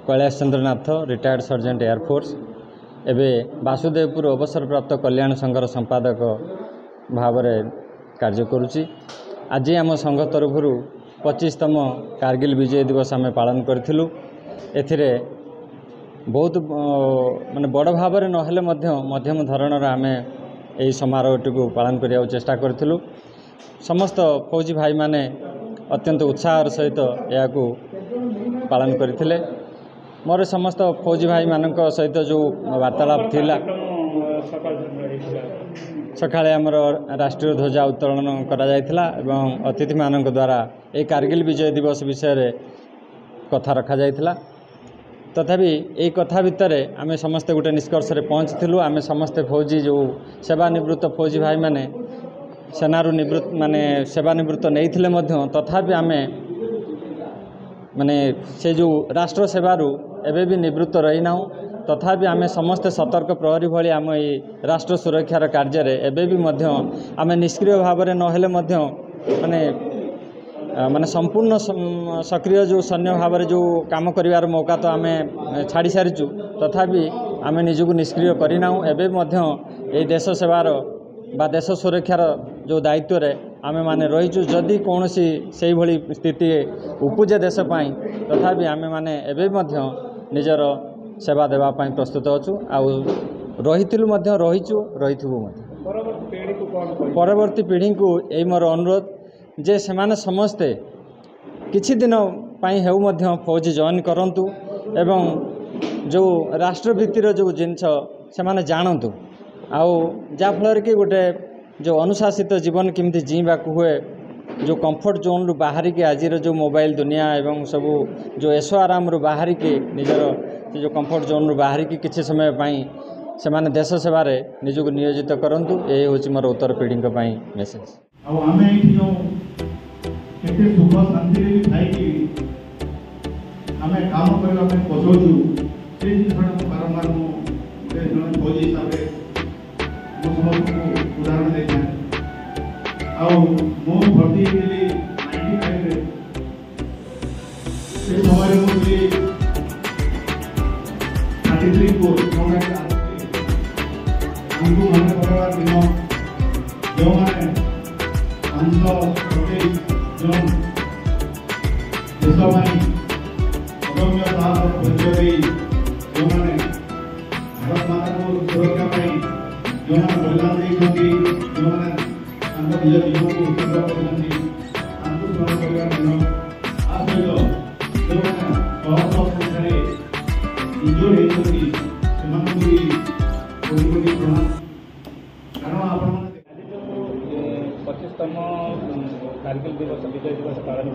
Kailash Chandranath retired sergeant air force एवं वासुदेवपुर अवसर प्राप्त कल्याण संघर संपादक भाव में कार्य करुच्ची। आज आम संघ तरफ 25तम कारगिल विजय दिवस आम पालन करूँ। एथिरे बहुत माने बड़ भाव में नहेले मध्यम धरणर आम यही समारोहटी को पालन करने चेष्टा करूँ। समस्त फौजी भाई माने अत्यंत उत्साह सहित या पालन करते। मोर समस्त फौजी भाई मान सहित जो वार्तालाप थिला सकाळे आमर राष्ट्रीय ध्वजा उत्तोलन करा जायथिला एवं अतिथि मानक द्वारा ये कारगिल विजय दिवस विषय रे कथा रखा जायथिला। तथापि यही कथा भितर आम समस्ते गोटे निष्कर्ष रे पहुँचलु। आम समस्ते फौजी जो सेवानिवृत्त फौजी भाई माने सेनारू निवृत्त माने सेवानिवृत्त नहीं तथापि आम माने से जो राष्ट्र सेवारू एबे भी निवृत्त रही ना। तथापि आम समस्ते सतर्क प्रहरी भाई आम ये राष्ट्र सुरक्षार कार्य रे एबे भी आम निष्क्रिय भाव में नहेले माने माने संपूर्ण सक्रिय जो सैन्य भाव में जो काम करिवार मौका तो आम छाड़ी सारीचु। तथापि आम निजको निष्क्रिय करना। एवं ये देश सेवार बा देश सुरक्षार जो दायित्व रे आम माने रहीचु। जदि कौन से भली स्थिति उपजे देशपाई तथापि आम माने एवं निजर सेवा देवाई प्रस्तुत अच्छु। रहीचु रहीथु। परवर्ती पीढ़ी को यही मोर अनुरोध जे सेमाने समस्ते किछि दिन पाई हेउ मध्य फौज जॉइन करंतु एवं जो राष्ट्रभित्तिर जो जिनस सेमाने जानतु आउ जाफल कि गोटे जो अनुशासित जीवन किमती जीवा हुए जो कंफर्ट जोन रु बाहर के आज जो मोबाइल दुनिया एवं सबू जो ऐसो आराम रु बाहर के निजर जो कंफर्ट जोन रु बाहर की किसी समय पाई सेमाने देश सेवार निजको नियोजित करंतु। यही हूँ मोर उत्तर पीढ़ी मेसेज। सुख शांति आम काम करने पसौचु से जिन बारंबार मुझे फौजी हिसाब से समस्त को उदाहरण देता भर्ती 95 से समय मुझे 33 को हमको मन करवार दिन जो मैंने 527 जन देशवाणी अदम्य साहस परिचय जो मैंने भारत माता को सुरक्षा जो मैंने बलिदान देते जो मैंने निज जीवन को उत्सर्ग करते स्मरण करने दिन आ सहित जो मैंने शह संख्यार इंजोर्ड होती कोटि प्रणाम। कारण आप 25तम कारगिल दिवस विजय दिवस पालन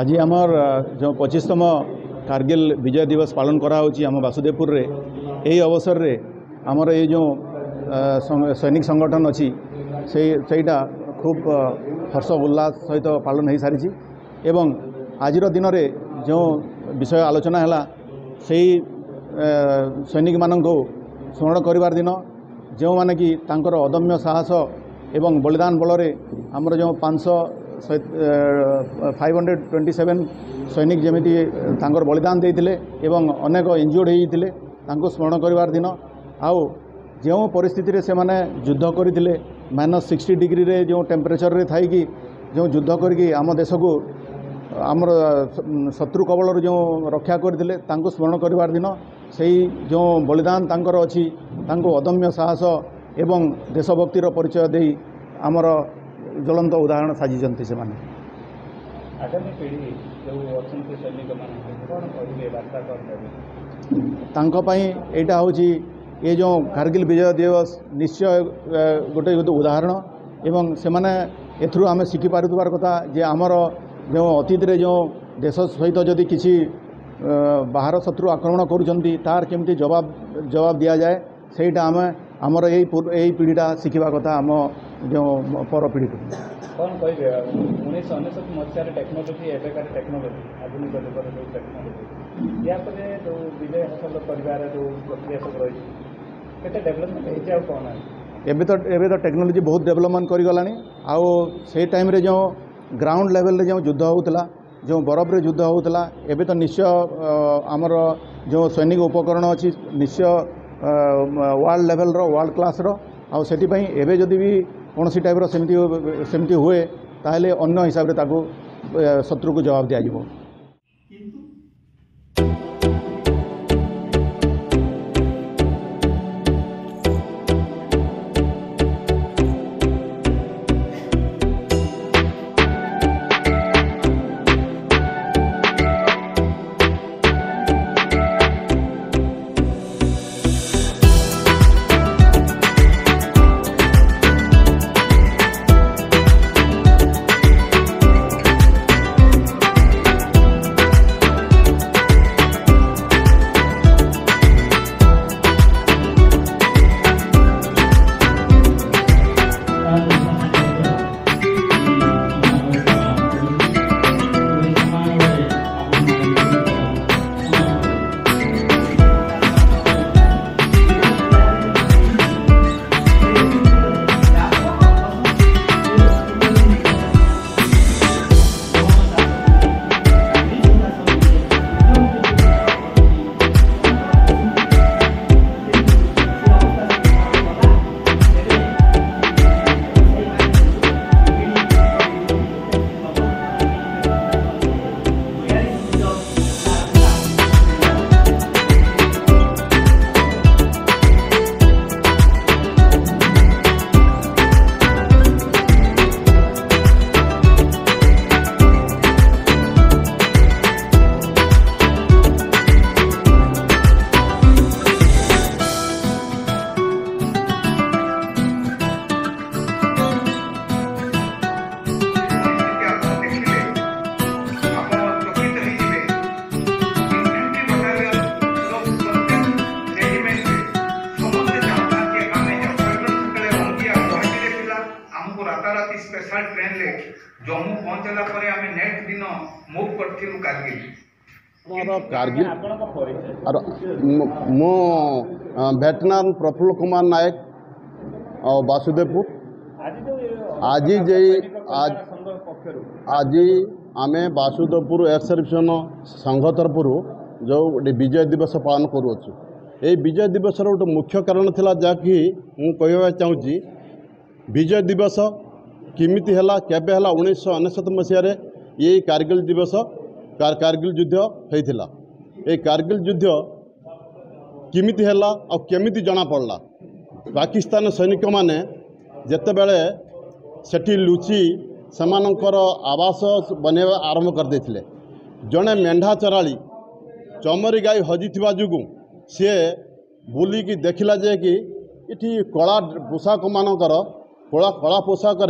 आज आमर जो 25तम कारगिल विजय दिवस पालन करा आम वासुदेवपुर रे यही अवसर रे आमर ये जो सैनिक संगठन अच्छी सेटा खूब हर्ष उल्लास सहित पालन हो सारी एवं आज दिन में जो विषय आलोचना है से सैनिक मान को स्मरण करिवार दिन जो माने कि तांकर अदम्य साहस एवं बलिदान बल आमर जो 527 सैनिक जमीती तांकर बलिदान देते एवं अनेक इंजोर्ड होते स्मरण करिवार दिन आउ जो परिस्थिति से माने युद्ध करते -60 डिग्री रे जो टेम्परेचर रे थाई कि जो युद्ध करके आम देश को आमर शत्रु कबल जो रक्षा करते स्मरण करिवार दिन से जो बलिदान तांकर अच्छी अदम्य साहस एवं देशभक्तिर परिचय दे आमर ज्वलंत उदाहरण साजिଛନ୍ତି से माने। आगामी पीढ़ी जो अच्छे सैनिक यहाँ हूँ ये जो कारगिल विजय दिवस निश्चय गोटे उदाहरण एवं से माने एथरू आम शिखिपार कथा जे आमर जो अतीत रे जो देश सहित जदि किसी बाहर शत्रु आक्रमण करुँच तार केमती जवाब दि जाए सेटा आम आमर यही पीढ़ीटा शिखा कथा आम जो पर पीढ़ी को कौन कहे 1999 मसीह टेक्नोलोजी एवं टेक्नोलोजी आधुनिक जुगर जो टेक्नोलोजी या जो विजय हासिल कर जो प्रक्रिया सब रही डेवलपमेंट हो कौन एबे तो टेक्नोलोजी बहुत डेवलपमेंट कर गलानी आउ से टाइम रे जो ग्राउंड लेवल रे जो युद्ध होता जो बरफ रे युद्ध होता एबे तो निश्चय आमर जो सैनिक उपकरण अच्छी निश्चय वर्ल्ड लेवल रो वर्ल्ड क्लास रो आउ सेठी पई एबे जदि भी कौन टाइप सेमती हुए ताहले अन्य हिसाब रे ताको शत्रु को जवाब दिया जिवो। स्पेशल ट्रेन ले जम्मू पहुंचला परे आमे नेक्स्ट दिन मूव करथिलु कारगिल। मोर कारगिल और मो भेटनान प्रफुल्ल कुमार नायक और वासुदेवपुर आज आमे वासुदेवपुर एयर सर्विसन संघ तरफ जो विजय दिवस पालन करूँ। ये विजय दिवस गोटे मुख्य कारण थिला जहाँकि मु कहवा चाहूँगी विजय दिवस किमिति हला केबे हला 1969 मसीह ये कारगिल दिवस कारगिल युद्ध होइथिला। ये कारगिल युद्ध किमिति हला और केमिति जना पड़ला पाकिस्तान सैनिक माने जेतेबेले सेठी लुचि सेमानंकर आवास बनवा आरंभ कर देथिले। जणे मेंढा चराली चमरी गाई हजिथिबा जुगु सी बुलिकी देखला जे कि इठी कला पोशाक मानकर कला कला पोशाक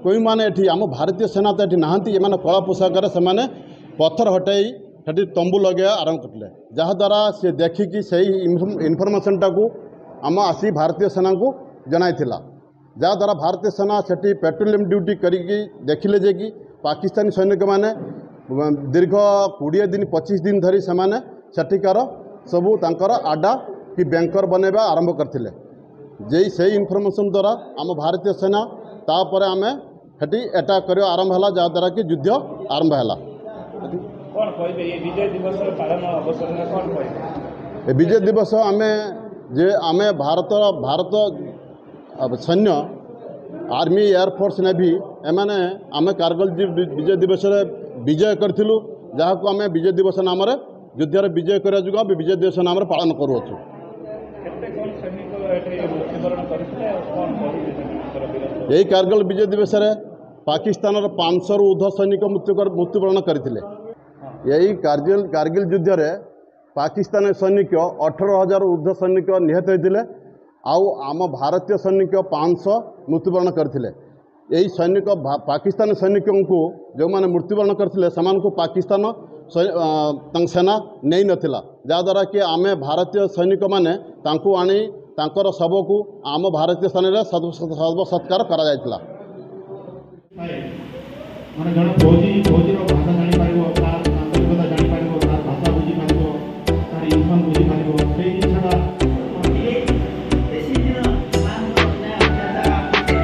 कोई माने एठी आम भारतीय सेना तो ये नहांती एमाने कला पोशाक से पत्थर हटाई सेठी तंबू लगे आरंभ करते जहाद्वारा से देखिकी सही इनफर्मेशन टाकू आम आसी भारतीय सेना को जनाइथिला। जहाद्वारा भारतीय सेना सेठी पेट्रोलियम ड्यूटी करिकी देखिले जे कि पाकिस्तानी सैनिक माने दीर्घ 20 दिन 25 दिन धरी सेमाने सेठिकार सबू तांकर आडा कि बैंकर बनवा आरंभ करथिले। जे से इनफर्मेशन द्वारा आम भारतीय सेना तापर आमे हेटी अटैक करियो आरंभ हला जहाद्वारा कि युद्ध आरंभ हला। कौन कहबे ये विजय दिवस पालन अवसर में कौन कहबे विजय दिवस आमे भारत सैन्य आर्मी एयरफोर्स नेवी एमाने आमे कारगिल विजय दिवस विजय करथिलु जहाँ को आमे विजय दिवस नाम युद्ध विजय कर विजय दिवस नाम पालन करूँ। यही कारगिल विजय दिवस पाकिस्तान 500 रु ऊर्ध्व सैनिक मृत्युवरण करथिले। यही कारगिल युद्ध रे पाकिस्तान सैनिक 18,000 ऊर्ध्व सैनिक निहत होते आउ आम भारतीय सैनिक 500 मृत्युवरण करथिले। यही सैनिक पाकिस्तान सैनिक को जो मैंने मृत्युवरण करथिले समान को पाकिस्तान सेना नहीं नथिला जहाद्वारा कि आमे भारतीय सैनिक माने तांको आनी तांकर शव को आम भारतीय सेना शव सत्कार करा जायतिला। माने जण फौजी रो भाषा जानि पारिबो तार नागरिकता जानि पारिबो तार भाषा बुझि पारिबो तार इनकम बुझि पारिबो सेई जिनिसटा बेसी दिन मान करना ज्यादा बेसी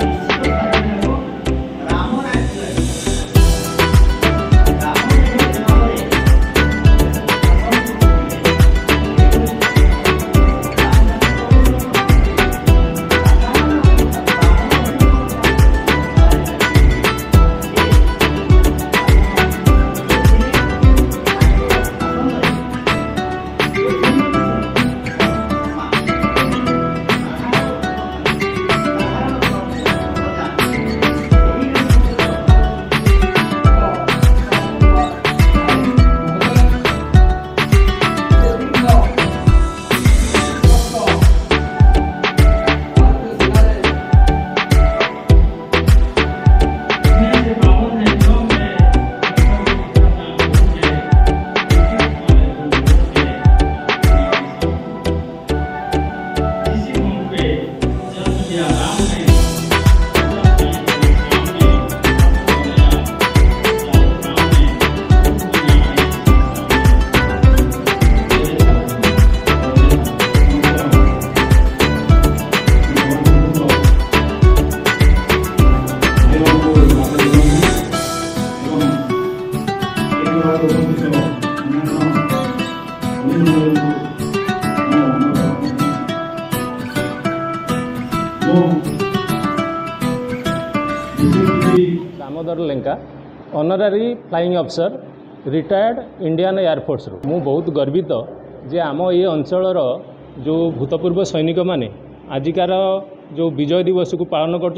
निश्चित कारण हो दामोदर लेंका ऑनररी फ्लाइंग अफसर रिटायर्ड इंडियन एयरफोर्स मु बहुत गर्वित जे आम ये अंचलर जो भूतपूर्व सैनिक माने आजिकार जो विजय दिवस को पालन कर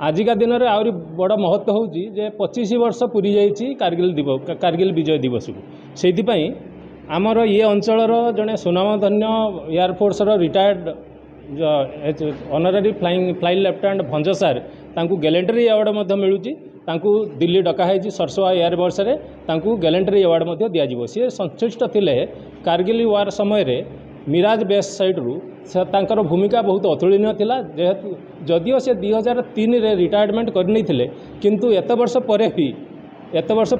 आजिका दिन में आहरी बड़ महत्व हूँ जे 25 वर्ष पूरी जाइए कारगिल विजय दिवस को से आमर ये अंचलर जड़े सुनामधन्य air force retired honorary flying lieutenant Bhanj sir तांकू गैलेंटरी अवार्ड मिलूँ दिल्ली डकाई सरसोआ एयरबर्स रे तांकू गैलेंटरी अवार्ड दिज्व सी संश्लिष्ट थिले कारगिल वार समय रे मिराज बेस साइड्रु तांकर भूमिका बहुत अतुलनीय थिला जेहेतु जदिओ से 2003 रे रिटायरमेंट करनी थिले किंतु एत वर्ष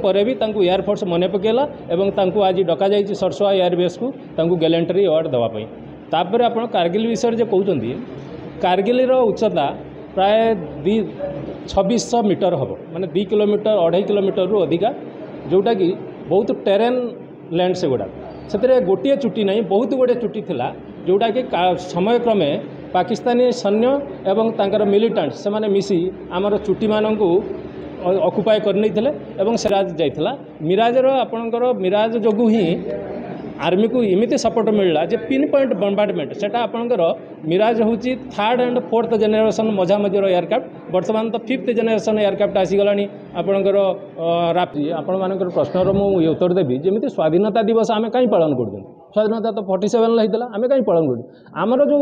पर भी तांकू एयरफोर्स मन पकेला एवं तांकू आज डका जाइए सरसोआ एयरबेस को तांकू गैलेंटरी अवार्ड देवाई तापर आप कारगिल विषय जो कहते कारगिल उच्चता प्राय 2600 मीटर हम माने 2 किलोमीटर 2.5 किलोमीटर रु अधिका जोटा कि बहुत टेरेन लैंड से गुड़ा से गोटे चुटी नहीं बहुत गुड़े चुटी थिला जोटा कि समय क्रमे पाकिस्तानी सैन्य एवं तांकर मिलिटेंट से माने मिसी आमर चुटी मानू अकुपाय करनी एवं सिराज जाइथिला मिराजर आपणकर मिराज जोगु ही आर्मी को इमिति सपोर्ट मिलला जे पिन पॉइंट बम्बार्डमेंट सेटा आपणकर मिराज हूँ 3rd and 4th जेनेरेशन मझा मझीर एयरक्राफ्ट बर्तमान तो 5th जेनेरेशन एयरक्राफ्ट आसीगला आपणकर राप्ती आपण मानकर प्रश्नर मुझे उत्तर देवी जमी स्वाधीनता दिवस आम कहीं पालन कर स्वाधीनता तो 47 होता आम कहीं पालन कर आमर जो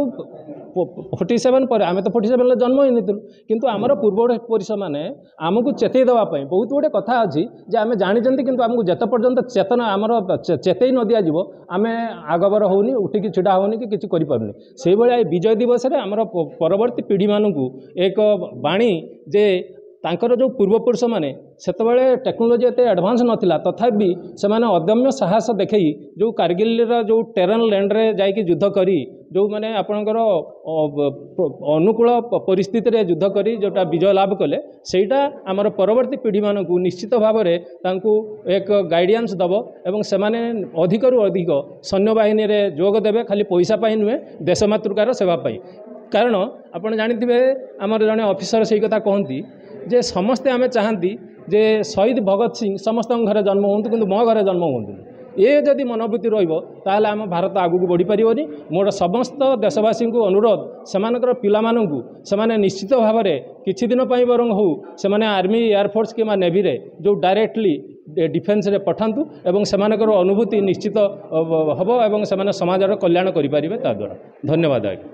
47 पर आम तो 47 जन्म ही नहीं किंतु आमर पूर्वपुरुष मैंने आमको चेतई देवाई बहुत गुटे कथा अच्छी जे आम जानी कि आमको जिते पर्यंत चेतना आमर चेतई न दिज्व आम आगबर होनी उठिकी छिड़ा होनी कि किसी करें से भाई विजय दिवस रे आमर परवर्ती पीढ़ी मानू एक बाणी जे तांकर जो पूर्वपुरुष मैंने सेतबेले टेक्नोलोजी एत एडवांस नथिला तथापि से अदम्य साहस देखई जो कारगिल जो टेरेन लैंड रे जाइकी युद्ध करी जो मैंने आपणकर अनुकूल परिस्थिति रे युद्ध करी जोटा विजय लाभ कले सेटा आमर परवर्ती पीढ़ी मानू निश्चित भाव में तांकू एक गाइडेंस दब एवं से अधिकरू अधिक सैन्य बाहिनी रे जोग देवे खाली पैसा पाई नुहे देशमातृकार सेवा पाई कारण आपड़ जानी आमर जड़े ऑफिसर से कथा कहती जे समस्ते आमे चाहती जे शहीद भगत सिंह समस्त घरे जन्म हूँ कि मो घरे जन्म हूँ ये जदि मनोवृत्ति रहा आम भारत आगू बढ़ी पारनी मोर समस्त देशवासी को अनुरोध सेमानकर पिला मानू से निश्चित भाव में किछि दिन बरंग हो से आर्मी एयरफोर्स कि नेवी रे जो डायरेक्टली डिफेन्स रे पठातु एवं सेमानकर अनुभूति निश्चित हम एवं से समाजर कल्याण करें ता द्वारा धन्यवाद।